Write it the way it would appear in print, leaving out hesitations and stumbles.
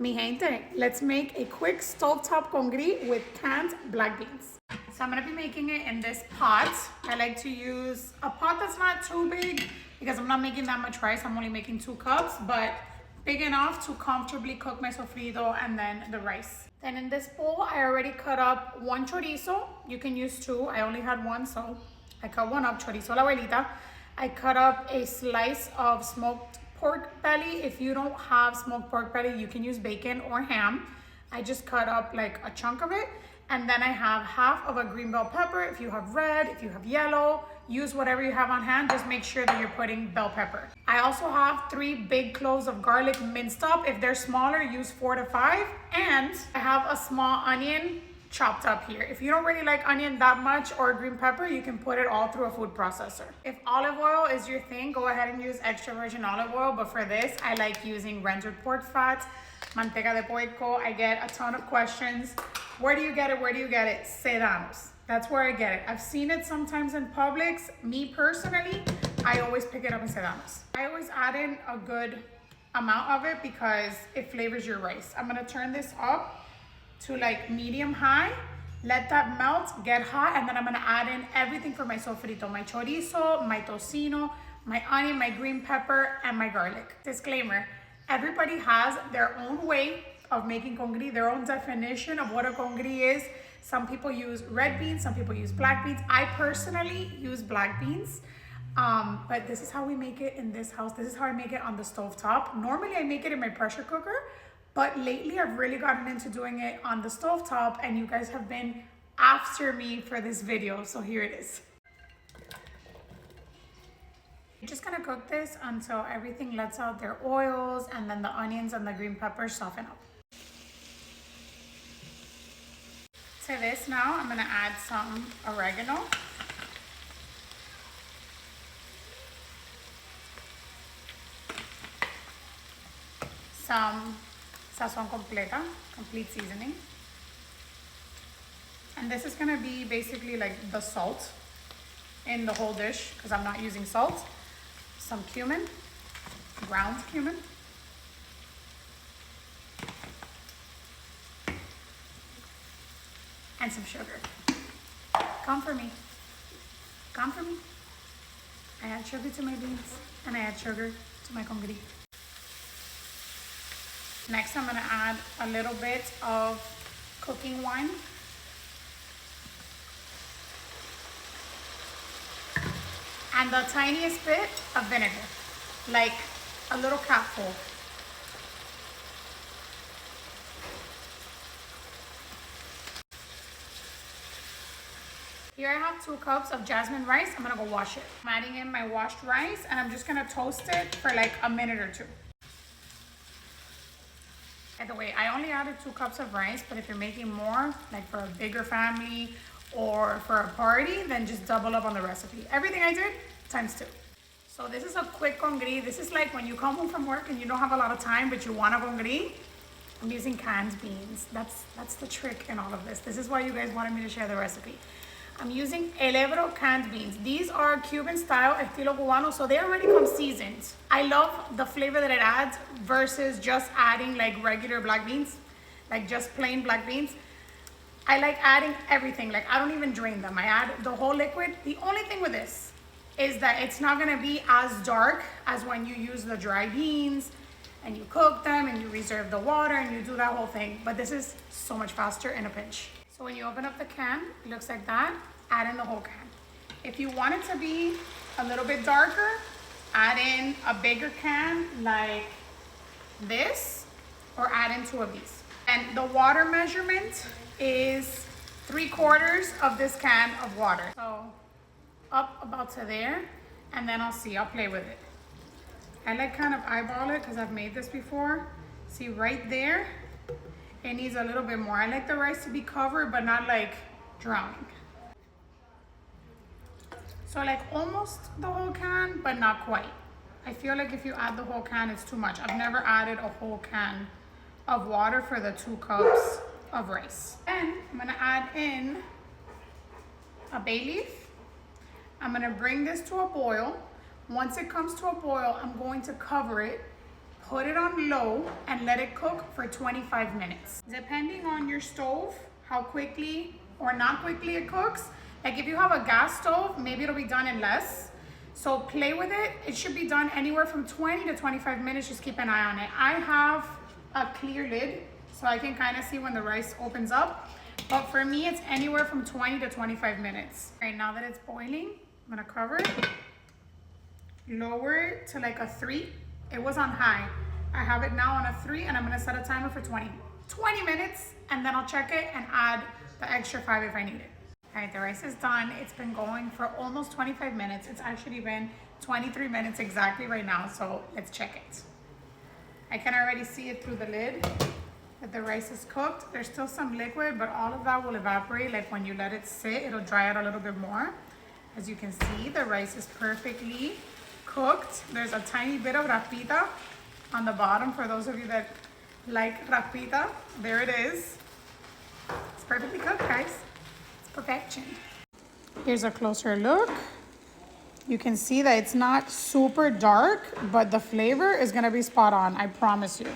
Mi gente, let's make a quick stovetop congri with canned black beans. So I'm gonna be making it in this pot. I like to use a pot that's not too big because I'm not making that much rice. I'm only making 2 cups, but big enough to comfortably cook my sofrito and then the rice. Then in this bowl, I already cut up 1 chorizo. You can use 2. I only had 1, so I cut 1 up, chorizo la abuelita. I cut up a slice of smoked pork belly. If you don't have smoked pork belly, you can use bacon or ham. I just cut up like a chunk of it. And then I have half of a green bell pepper. If you have red, if you have yellow, use whatever you have on hand. Just make sure that you're putting bell pepper. I also have 3 big cloves of garlic minced up. If they're smaller, use 4 to 5. And I have a small onion chopped up here. If you don't really like onion that much or green pepper, you can put it all through a food processor. If olive oil is your thing, go ahead and use extra virgin olive oil. But for this, I like using rendered pork fat, manteca de puerco. I get a ton of questions. Where do you get it? Where do you get it? Sedanos. That's where I get it. I've seen it sometimes in Publix. Me personally, I always pick it up in Sedanos. I always add in a good amount of it because it flavors your rice. I'm gonna turn this up to like medium high, let that melt, get hot, and then I'm gonna add in everything for my sofrito, my chorizo, my tocino, my onion, my green pepper, and my garlic. Disclaimer, everybody has their own way of making congri, their own definition of what a congri is. Some people use red beans, some people use black beans. I personally use black beans, but this is how we make it in this house. This is how I make it on the stove top. Normally I make it in my pressure cooker, but lately I've really gotten into doing it on the stovetop, and you guys have been after me for this video, so here it is. You're just gonna cook this until everything lets out their oils and then the onions and the green peppers soften up. To this now, I'm gonna add some oregano. Some sazon completa, complete seasoning. And this is gonna be basically like the salt in the whole dish because I'm not using salt. Some cumin, ground cumin. And some sugar. Come for me. Come for me. I add sugar to my beans and I add sugar to my congri. Next, I'm gonna add a little bit of cooking wine. And the tiniest bit of vinegar, like a little capful. Here I have 2 cups of jasmine rice. I'm gonna go wash it. I'm adding in my washed rice and I'm just gonna toast it for like a minute or 2. By the way, I only added 2 cups of rice, but if you're making more, like for a bigger family or for a party, then just double up on the recipe. Everything I did, times 2. So this is a quick congri. This is like when you come home from work and you don't have a lot of time, but you want a congri. I'm using canned beans. That's the trick in all of this. This is why you guys wanted me to share the recipe. I'm using El Ebro canned beans. These are Cuban style, estilo cubano, so they already come seasoned. I love the flavor that it adds versus just adding like regular black beans, like just plain black beans. I like adding everything, like I don't even drain them. I add the whole liquid. The only thing with this is that it's not gonna be as dark as when you use the dry beans and you cook them and you reserve the water and you do that whole thing. But this is so much faster in a pinch. So when you open up the can, it looks like that. Add in the whole can. If you want it to be a little bit darker, add in a bigger can like this, or add in 2 of these. And the water measurement is 3/4 of this can of water. So up about to there, and then I'll play with it. I like kind of eyeball it because I've made this before. See right there, it needs a little bit more. I like the rice to be covered, but not like drowning. So like almost the whole can, but not quite. I feel like if you add the whole can, it's too much. I've never added a whole can of water for the 2 cups of rice. Then I'm gonna add in a bay leaf. I'm gonna bring this to a boil. Once it comes to a boil, I'm going to cover it, put it on low and let it cook for 25 minutes. Depending on your stove, how quickly or not quickly it cooks. Like if you have a gas stove, maybe it'll be done in less. So play with it. It should be done anywhere from 20 to 25 minutes. Just keep an eye on it. I have a clear lid, so I can kind of see when the rice opens up. But for me, it's anywhere from 20 to 25 minutes. All right, now that it's boiling, I'm gonna cover it. Lower it to like a 3. It was on high. I have it now on a 3, and I'm gonna set a timer for 20 minutes, and then I'll check it and add the extra 5 if I need it. All right, the rice is done. It's been going for almost 25 minutes. It's actually been 23 minutes exactly right now, so let's check it. I can already see it through the lid that the rice is cooked. There's still some liquid, but all of that will evaporate. Like when you let it sit, it'll dry out a little bit more. As you can see, the rice is perfectly cooked. There's a tiny bit of rapita on the bottom for those of you that like rapita. There it is. It's perfectly cooked, guys. It's perfection. Here's a closer look. You can see that it's not super dark, but the flavor is gonna be spot on, I promise you.